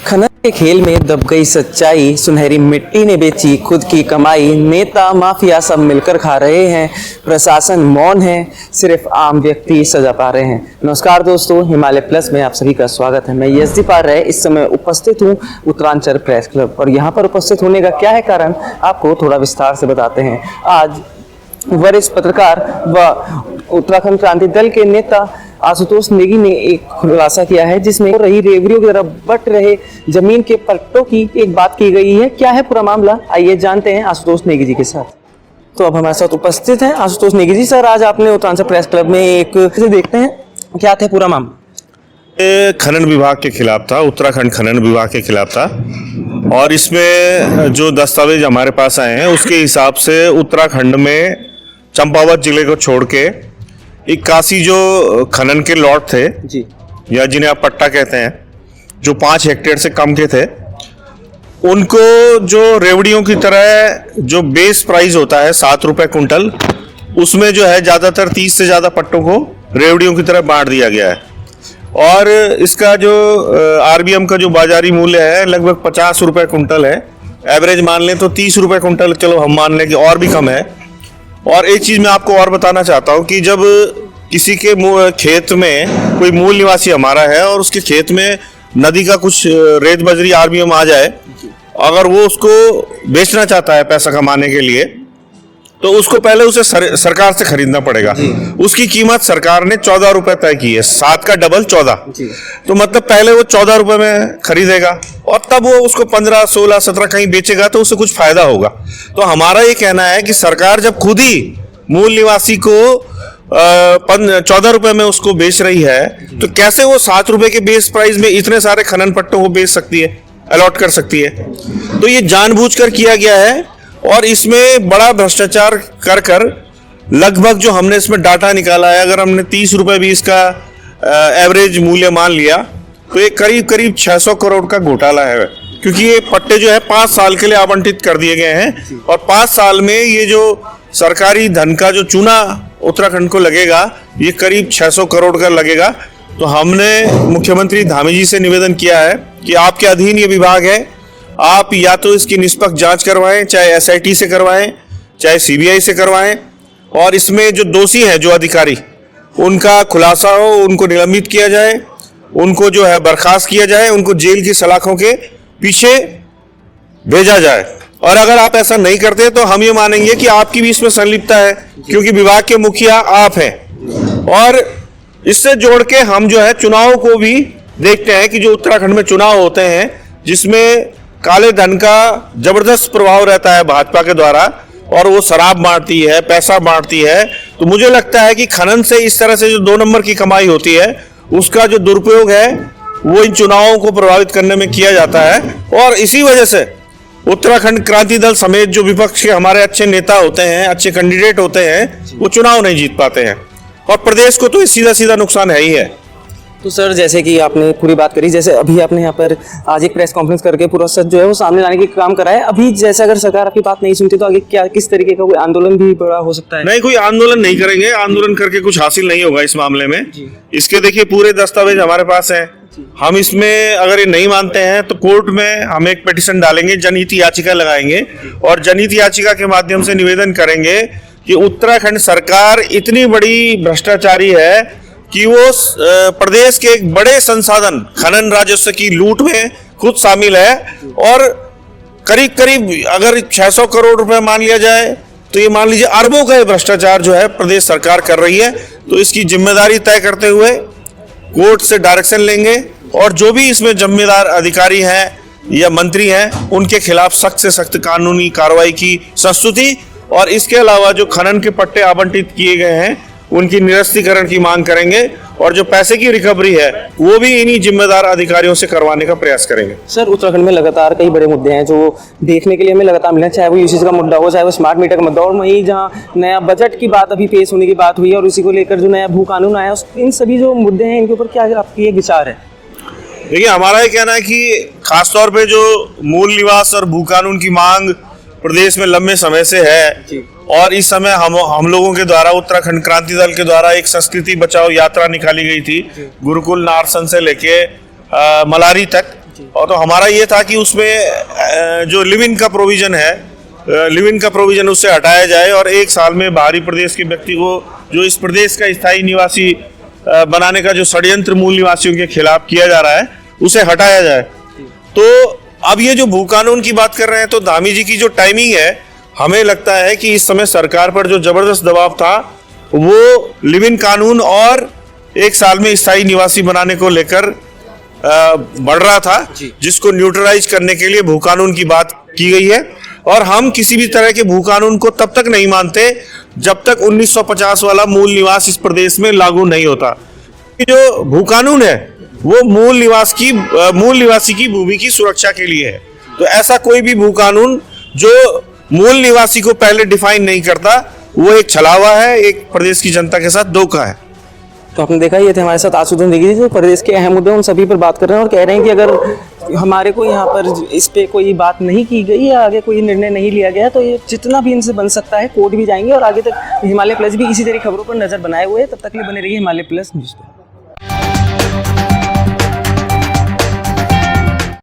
खनन के खेल में दब गई सच्चाई, सुनहरी मिट्टी ने बेची खुद की कमाई, नेता माफिया सब मिलकर खा रहे हैं, प्रशासन मौन है, सिर्फ आम व्यक्ति सजा पा रहे हैं। नमस्कार दोस्तों, हिमालय प्लस में आप सभी का स्वागत है। मैं यशदीप पार इस समय उपस्थित हूँ उत्तरांचल प्रेस क्लब, और यहाँ पर उपस्थित होने का क्या है कारण आपको थोड़ा विस्तार से बताते हैं। आज वरिष्ठ पत्रकार व उत्तराखंड क्रांति दल के नेता आशुतोष नेगी ने एक खुलासा किया है, जिसमें रही रेवड़ियों की तरफ बट रहे जमीन के पट्टों की एक बात की गई है। क्या है पूरा मामला, आइए जानते हैं आशुतोष नेगी जी के साथ। तो अब हमारे साथ उपस्थित हैं आशुतोष नेगी जी। सर, आज आपने उत्तरांचल प्रेस क्लब में एक देखते हैं क्या था पूरा मामला। खनन विभाग के खिलाफ था, उत्तराखंड खनन विभाग के खिलाफ था, और इसमें जो दस्तावेज हमारे पास आए हैं उसके हिसाब से उत्तराखंड में चंपावत जिले को छोड़ के 81 जो खनन के लॉट थे जी, या जिन्हें आप पट्टा कहते हैं, जो 5 हेक्टेयर से कम के थे, उनको जो रेवड़ियों की तरह जो बेस प्राइस होता है 7 रुपए कुंटल, उसमें जो है ज्यादातर 30 से ज्यादा पट्टों को रेवड़ियों की तरह बांट दिया गया है। और इसका जो आरबीएम का जो बाजारी मूल्य है लगभग 50 रुपए कुंटल है। एवरेज मान लें तो 30 रुपए कुंटल, चलो हम मान लें कि और भी कम है। और एक चीज मैं आपको और बताना चाहता हूं कि जब किसी के खेत में कोई मूल निवासी हमारा है और उसके खेत में नदी का कुछ रेत बजरी आरबीएम आ जाए, अगर वो उसको बेचना चाहता है पैसा कमाने के लिए, तो उसको पहले उसे सरकार से खरीदना पड़ेगा। उसकी कीमत सरकार ने 14 रुपए तय की है, 7 का डबल 14। तो मतलब पहले वो 14 रुपए में खरीदेगा और तब वो उसको 15, 16, 17 कहीं बेचेगा तो उसे कुछ फायदा होगा। तो हमारा ये कहना है कि सरकार जब खुद ही मूल निवासी को 14 रुपए में उसको बेच रही है, तो कैसे वो 7 रुपए के बेस प्राइस में इतने सारे खनन पट्टों को बेच सकती है, अलॉट कर सकती है। तो ये जानबूझकर किया गया है और इसमें बड़ा भ्रष्टाचार कर लगभग जो हमने इसमें डाटा निकाला है, अगर हमने 30 रुपए भी इसका एवरेज मूल्य मान लिया तो ये करीब 600 करोड़ का घोटाला है। क्योंकि ये पट्टे जो है 5 साल के लिए आवंटित कर दिए गए हैं और 5 साल में ये जो सरकारी धन का जो चूना उत्तराखंड को लगेगा, ये करीब 600 करोड़ का लगेगा। तो हमने मुख्यमंत्री धामी जी से निवेदन किया है कि आपके अधीन ये विभाग है, आप या तो इसकी निष्पक्ष जांच करवाएं, चाहे एसआईटी से करवाएं, चाहे सीबीआई से करवाएं, और इसमें जो दोषी हैं, जो अधिकारी, उनका खुलासा हो, उनको निलंबित किया जाए, उनको जो है बर्खास्त किया जाए, उनको जेल की सलाखों के पीछे भेजा जाए। और अगर आप ऐसा नहीं करते तो हम ये मानेंगे कि आपकी भी इसमें संलिप्तता है, क्योंकि विभाग के मुखिया आप हैं। और इससे जोड़ के हम जो है चुनाव को भी देखते हैं कि जो उत्तराखंड में चुनाव होते हैं जिसमें काले धन का जबरदस्त प्रभाव रहता है भाजपा के द्वारा, और वो शराब बांटती है, पैसा बांटती है। तो मुझे लगता है कि खनन से इस तरह से जो 2 नंबर की कमाई होती है, उसका जो दुरुपयोग है वो इन चुनावों को प्रभावित करने में किया जाता है। और इसी वजह से उत्तराखंड क्रांति दल समेत जो विपक्ष के हमारे अच्छे नेता होते हैं, अच्छे कैंडिडेट होते हैं, वो चुनाव नहीं जीत पाते हैं, और प्रदेश को तो सीधा नुकसान है ही है। तो सर, जैसे कि आपने पूरी बात करी, जैसे अभी आपने यहाँ पर आज एक प्रेस कॉन्फ्रेंस करके पूरा सच जो है वो सामने लाने के काम करा है। अभी जैसे अगर सरकार आपकी बात नहीं सुनती तो आगे क्या, किस तरीके का कोई आंदोलन भी बड़ा हो सकता है? नहीं, कोई आंदोलन नहीं करेंगे, आंदोलन करके कुछ हासिल नहीं होगा इस मामले में। इसके देखिए पूरे दस्तावेज हमारे पास हैं। हम इसमें अगर ये नहीं मानते हैं तो कोर्ट में हम एक पिटीशन डालेंगे, जनहित याचिका लगाएंगे, और जनहित याचिका के माध्यम से निवेदन करेंगे कि उत्तराखंड सरकार इतनी बड़ी भ्रष्टाचारी है कि वो प्रदेश के एक बड़े संसाधन खनन राजस्व की लूट में खुद शामिल है। और करीब अगर 600 करोड़ रुपए मान लिया जाए तो ये मान लीजिए अरबों का भ्रष्टाचार जो है प्रदेश सरकार कर रही है। तो इसकी जिम्मेदारी तय करते हुए कोर्ट से डायरेक्शन लेंगे, और जो भी इसमें जिम्मेदार अधिकारी हैं या मंत्री हैं उनके खिलाफ सख्त से सख्त कानूनी कार्रवाई की संस्तुति, और इसके अलावा जो खनन के पट्टे आवंटित किए गए हैं उनकी निरस्तीकरण की मांग करेंगे, और जो पैसे की रिकवरी है वो भी इन्हीं जिम्मेदार अधिकारियों से करवाने का प्रयास करेंगे। सर, उत्तराखंड में लगातार कई बड़े मुद्दे हैं जो देखने के लिए हमें लगातार मिले, चाहे वो यूसीसी का मुद्दा हो, चाहे वो स्मार्ट मीटर का मुद्दा हो, और वहीं जहाँ नया बजट की बात अभी पेश होने की बात हुई है और उसी को लेकर जो नया भू कानून आया, इन सभी जो मुद्दे हैं इनके ऊपर क्या आपकी एक विचार है? देखिए, हमारा ये कहना है कि खासतौर पे जो मूल निवास और भू कानून की मांग प्रदेश में लंबे समय से है, और इस समय हम लोगों के द्वारा, उत्तराखंड क्रांति दल के द्वारा एक संस्कृति बचाओ यात्रा निकाली गई थी, गुरुकुल नारसन से लेके मलारी तक। और तो हमारा ये था कि उसमें जो लिव इन का प्रोविजन है, लिव इन का प्रोविजन उससे हटाया जाए और 1 साल में बाहरी प्रदेश के व्यक्ति को जो इस प्रदेश का स्थायी निवासी बनाने का जो षड्यंत्र मूल निवासियों के खिलाफ किया जा रहा है उसे हटाया जाए। तो अब ये जो भू कानून की बात कर रहे हैं, तो धामी जी की जो टाइमिंग है, हमें लगता है कि इस समय सरकार पर जो जबरदस्त दबाव था वो लिव इन कानून और 1 साल में स्थायी निवासी बनाने को लेकर बढ़ रहा था, जिसको न्यूट्रलाइज करने के लिए भू कानून की बात की गई है। और हम किसी भी तरह के भू कानून को तब तक नहीं मानते जब तक 1950 वाला मूल निवास इस प्रदेश में लागू नहीं होता। जो भू कानून है वो मूल निवासी की भूमि की सुरक्षा के लिए है। तो ऐसा कोई भी भू कानून जो मूल निवासी को पहले डिफाइन नहीं करता वो एक छलावा है, एक प्रदेश की जनता के साथ धोखा है। तो आपने देखा, ये थे हमारे साथ आशुतोष नेगी जी, जो प्रदेश के अहम मुद्दे उन सभी पर बात कर रहे हैं और कह रहे हैं कि अगर हमारे को यहाँ पर इस पे कोई बात नहीं की गई या आगे कोई निर्णय नहीं लिया गया तो ये जितना भी इनसे बन सकता है कोर्ट भी जाएंगे। और आगे तक हिमालय प्लस भी इसी तरह खबरों पर नजर बनाए हुए है। तब तक के लिए बने रहिए हिमालय प्लस न्यूज़ पे।